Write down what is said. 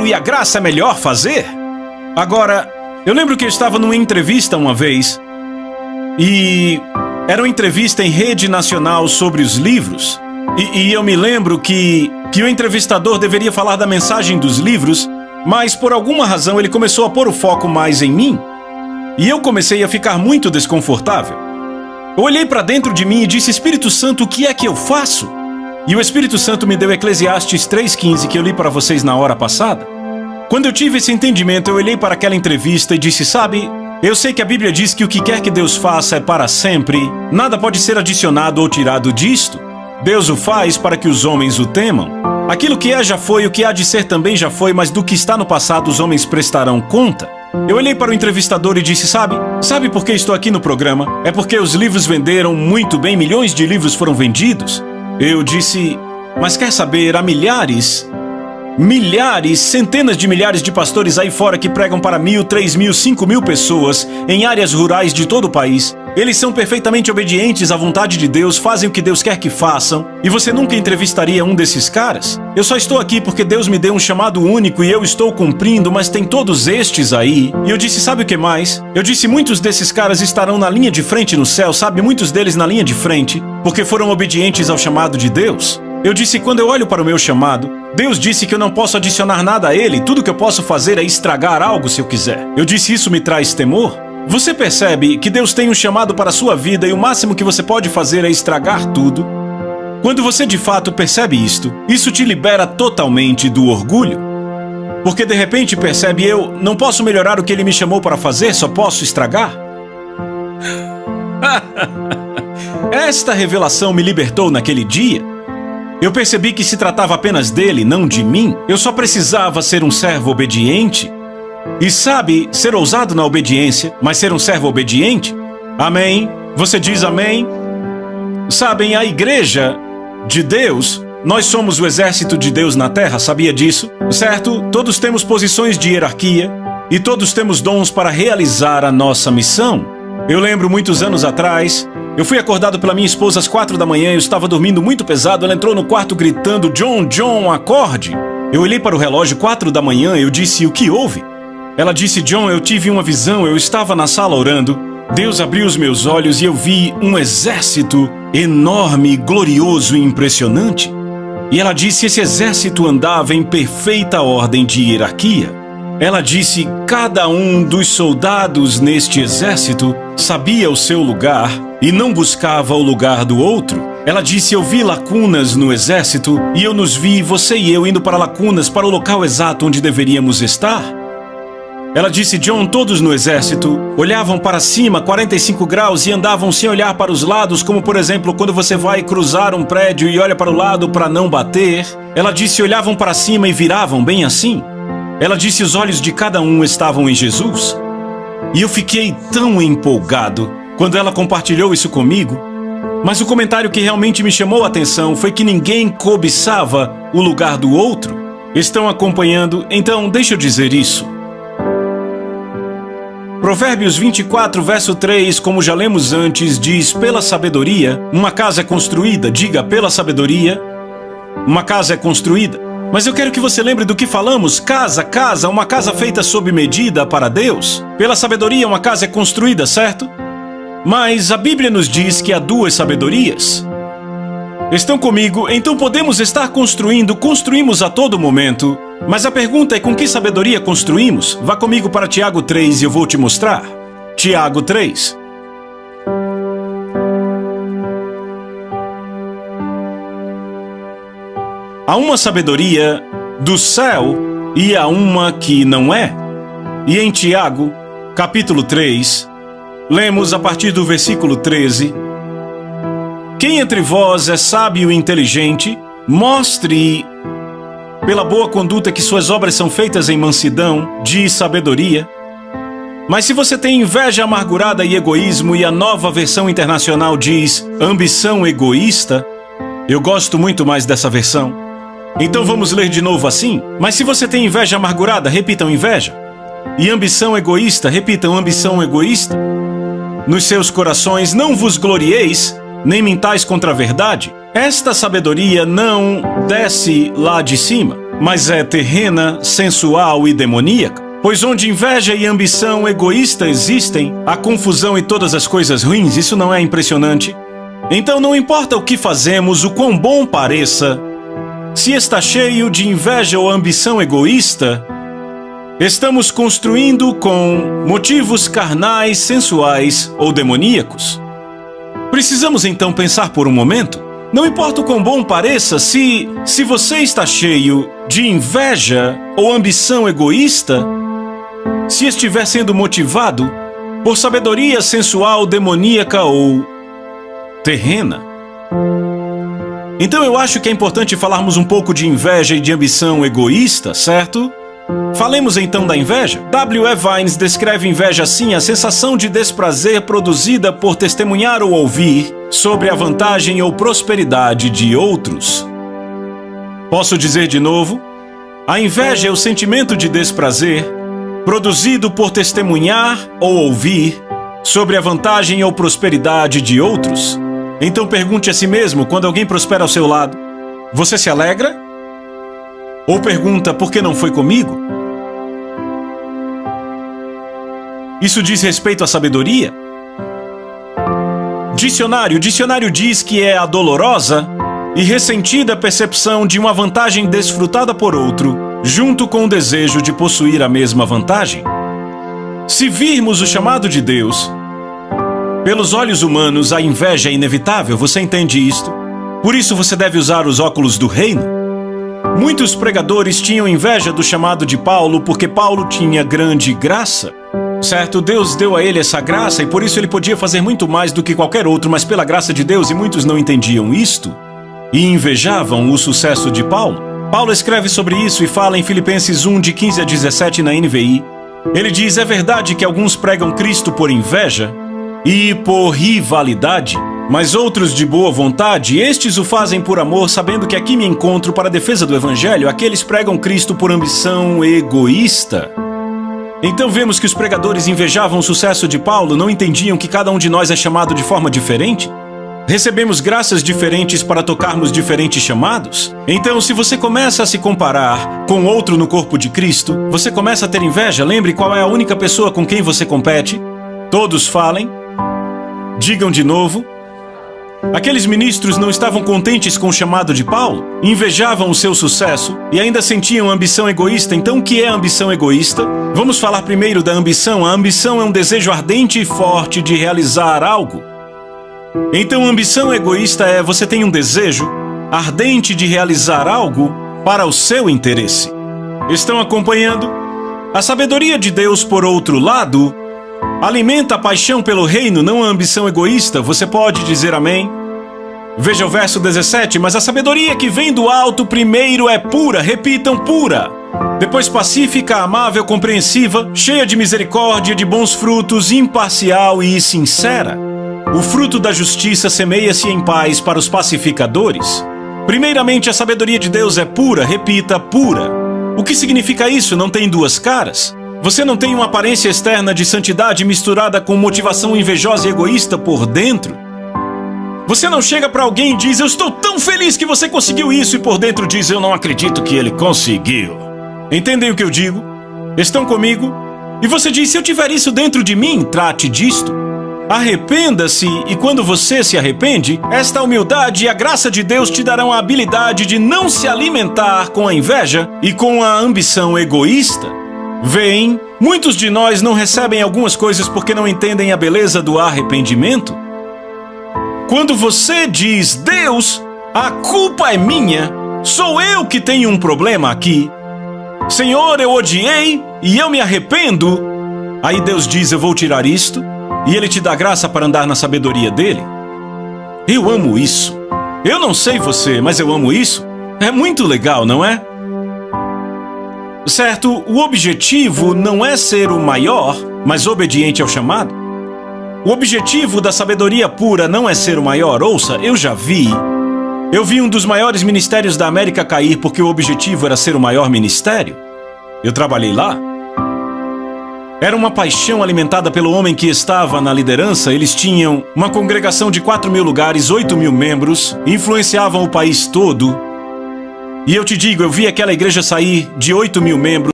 e a graça é melhor fazer. Agora, eu lembro que eu estava numa entrevista uma vez, e era uma entrevista em rede nacional sobre os livros, e eu me lembro que o entrevistador deveria falar da mensagem dos livros, mas por alguma razão ele começou a pôr o foco mais em mim, e eu comecei a ficar muito desconfortável. Eu olhei para dentro de mim e disse: Espírito Santo, o que é que eu faço? E o Espírito Santo me deu Eclesiastes 3,15, que eu li para vocês na hora passada. Quando eu tive esse entendimento, eu olhei para aquela entrevista e disse: sabe, eu sei que a Bíblia diz que o que quer que Deus faça é para sempre. Nada pode ser adicionado ou tirado disto. Deus o faz para que os homens o temam. Aquilo que é já foi, o que há de ser também já foi, mas do que está no passado os homens prestarão conta. Eu olhei para o entrevistador e disse: sabe por que estou aqui no programa? É porque os livros venderam muito bem, milhões de livros foram vendidos. Eu disse: mas quer saber, há milhares, centenas de milhares de pastores aí fora que pregam para 1.000, 3.000, 5.000 pessoas em áreas rurais de todo o país. Eles são perfeitamente obedientes à vontade de Deus, fazem o que Deus quer que façam, e você nunca entrevistaria um desses caras? Eu só estou aqui porque Deus me deu um chamado único e eu estou cumprindo, mas tem todos estes aí. E eu disse: sabe o que mais? Eu disse: muitos desses caras estarão na linha de frente no céu, sabe? Muitos deles na linha de frente, porque foram obedientes ao chamado de Deus. Eu disse: quando eu olho para o meu chamado, Deus disse que eu não posso adicionar nada a ele, tudo que eu posso fazer é estragar algo se eu quiser. Eu disse: isso me traz temor? Você percebe que Deus tem um chamado para a sua vida e o máximo que você pode fazer é estragar tudo? Quando você de fato percebe isto, isso te libera totalmente do orgulho. Porque de repente percebe: eu não posso melhorar o que ele me chamou para fazer, só posso estragar. Esta revelação me libertou naquele dia. Eu percebi que se tratava apenas dele, não de mim. Eu só precisava ser um servo obediente. E sabe, ser ousado na obediência, mas ser um servo obediente? Amém? Você diz amém? Sabem, a igreja de Deus, nós somos o exército de Deus na terra, sabia disso? Certo? Todos temos posições de hierarquia e todos temos dons para realizar a nossa missão. Eu lembro muitos anos atrás, eu fui acordado pela minha esposa às 4 da manhã, eu estava dormindo muito pesado, ela entrou no quarto gritando: John, John, acorde! Eu olhei para o relógio, 4 da manhã, eu disse: o que houve? Ela disse: John, eu tive uma visão, eu estava na sala orando, Deus abriu os meus olhos e eu vi um exército enorme, glorioso e impressionante. E ela disse: esse exército andava em perfeita ordem de hierarquia. Ela disse: cada um dos soldados neste exército sabia o seu lugar e não buscava o lugar do outro. Ela disse: eu vi lacunas no exército e eu nos vi, você e eu, indo para lacunas, para o local exato onde deveríamos estar. Ela disse: John, todos no exército olhavam para cima 45 graus e andavam sem olhar para os lados, como por exemplo quando você vai cruzar um prédio e olha para o lado para não bater. Ela disse: olhavam para cima e viravam bem assim. Ela disse: os olhos de cada um estavam em Jesus. E eu fiquei tão empolgado quando ela compartilhou isso comigo. Mas o comentário que realmente me chamou a atenção foi que ninguém cobiçava o lugar do outro. Estão acompanhando? Então deixa eu dizer isso. Provérbios 24, verso 3, como já lemos antes, diz: pela sabedoria, uma casa é construída. Diga: pela sabedoria, uma casa é construída. Mas eu quero que você lembre do que falamos: casa, casa, uma casa feita sob medida para Deus. Pela sabedoria, uma casa é construída, certo? Mas a Bíblia nos diz que há duas sabedorias. Estão comigo? Então podemos estar construímos a todo momento. Mas a pergunta é: com que sabedoria construímos? Vá comigo para Tiago 3 e eu vou te mostrar. Tiago 3. Há uma sabedoria do céu e há uma que não é. E em Tiago, capítulo 3, lemos a partir do versículo 13: quem entre vós é sábio e inteligente, mostre pela boa conduta que suas obras são feitas em mansidão, de sabedoria. Mas se você tem inveja amargurada e egoísmo, e a Nova Versão Internacional diz ambição egoísta, eu gosto muito mais dessa versão. Então vamos ler de novo assim? Mas se você tem inveja amargurada, repitam inveja. E ambição egoísta, repitam ambição egoísta. Nos seus corações não vos glorieis, nem mintais contra a verdade. Esta sabedoria não desce lá de cima, mas é terrena, sensual e demoníaca. Pois onde inveja e ambição egoísta existem, há confusão e todas as coisas ruins. Isso não é impressionante? Então não importa o que fazemos, o quão bom pareça, se está cheio de inveja ou ambição egoísta, estamos construindo com motivos carnais, sensuais ou demoníacos. Precisamos então pensar por um momento. Não importa o quão bom pareça, se você está cheio de inveja ou ambição egoísta, se estiver sendo motivado por sabedoria sensual, demoníaca ou terrena. Então eu acho que é importante falarmos um pouco de inveja e de ambição egoísta, certo? Falemos então da inveja. W.E. Vines descreve inveja assim: a sensação de desprazer produzida por testemunhar ou ouvir sobre a vantagem ou prosperidade de outros. Posso dizer de novo? A inveja é o sentimento de desprazer produzido por testemunhar ou ouvir sobre a vantagem ou prosperidade de outros. Então pergunte a si mesmo, quando alguém prospera ao seu lado, você se alegra? Ou pergunta, por que não foi comigo? Isso diz respeito à sabedoria? Dicionário diz que é a dolorosa e ressentida percepção de uma vantagem desfrutada por outro, junto com o desejo de possuir a mesma vantagem. Se virmos o chamado de Deus, pelos olhos humanos, a inveja é inevitável, você entende isto? Por isso você deve usar os óculos do reino. Muitos pregadores tinham inveja do chamado de Paulo porque Paulo tinha grande graça. Certo, Deus deu a ele essa graça e por isso ele podia fazer muito mais do que qualquer outro, mas pela graça de Deus, e muitos não entendiam isto e invejavam o sucesso de Paulo. Paulo escreve sobre isso e fala em Filipenses 1, de 15 a 17 na NVI. Ele diz, é verdade que alguns pregam Cristo por inveja e por rivalidade, mas outros de boa vontade, estes o fazem por amor, sabendo que aqui me encontro para a defesa do Evangelho. Aqueles pregam Cristo por ambição egoísta. Então vemos que os pregadores invejavam o sucesso de Paulo, não entendiam que cada um de nós é chamado de forma diferente? Recebemos graças diferentes para tocarmos diferentes chamados? Então, se você começa a se comparar com outro no corpo de Cristo, você começa a ter inveja. Lembre qual é a única pessoa com quem você compete. Todos falem. Digam de novo. Aqueles ministros não estavam contentes com o chamado de Paulo, invejavam o seu sucesso e ainda sentiam ambição egoísta. Então, o que é ambição egoísta? Vamos falar primeiro da ambição. A ambição é um desejo ardente e forte de realizar algo. Então, ambição egoísta é você tem um desejo ardente de realizar algo para o seu interesse. Estão acompanhando? A sabedoria de Deus, por outro lado, alimenta a paixão pelo reino, não a ambição egoísta. Você pode dizer amém? Veja o verso 17. Mas a sabedoria que vem do alto primeiro é pura, repitam, pura. Depois pacífica, amável, compreensiva, cheia de misericórdia, de bons frutos, imparcial e sincera. O fruto da justiça semeia-se em paz para os pacificadores. Primeiramente, a sabedoria de Deus é pura, repita, pura. O que significa isso? Não tem duas caras? Você não tem uma aparência externa de santidade misturada com motivação invejosa e egoísta por dentro? Você não chega para alguém e diz, eu estou tão feliz que você conseguiu isso, e por dentro diz, eu não acredito que ele conseguiu. Entendem o que eu digo? Estão comigo? E você diz, se eu tiver isso dentro de mim, trate disto. Arrependa-se, e quando você se arrepende, esta humildade e a graça de Deus te darão a habilidade de não se alimentar com a inveja e com a ambição egoísta. Veem, muitos de nós não recebem algumas coisas porque não entendem a beleza do arrependimento. Quando você diz, Deus, a culpa é minha, sou eu que tenho um problema aqui. Senhor, eu odiei e eu me arrependo. Aí Deus diz, eu vou tirar isto, e Ele te dá graça para andar na sabedoria dEle. Eu amo isso. Eu não sei você, mas eu amo isso. É muito legal, não é? Certo, o objetivo não é ser o maior, mas obediente ao chamado. O objetivo da sabedoria pura não é ser o maior. Ouça, eu vi um dos maiores ministérios da América cair porque o objetivo era ser o maior ministério. Eu trabalhei lá. Era uma paixão alimentada pelo homem que estava na liderança. Eles tinham uma congregação de 4.000 lugares, 8.000 membros, influenciavam o país todo. E eu te digo, eu vi aquela igreja sair de 8 mil membros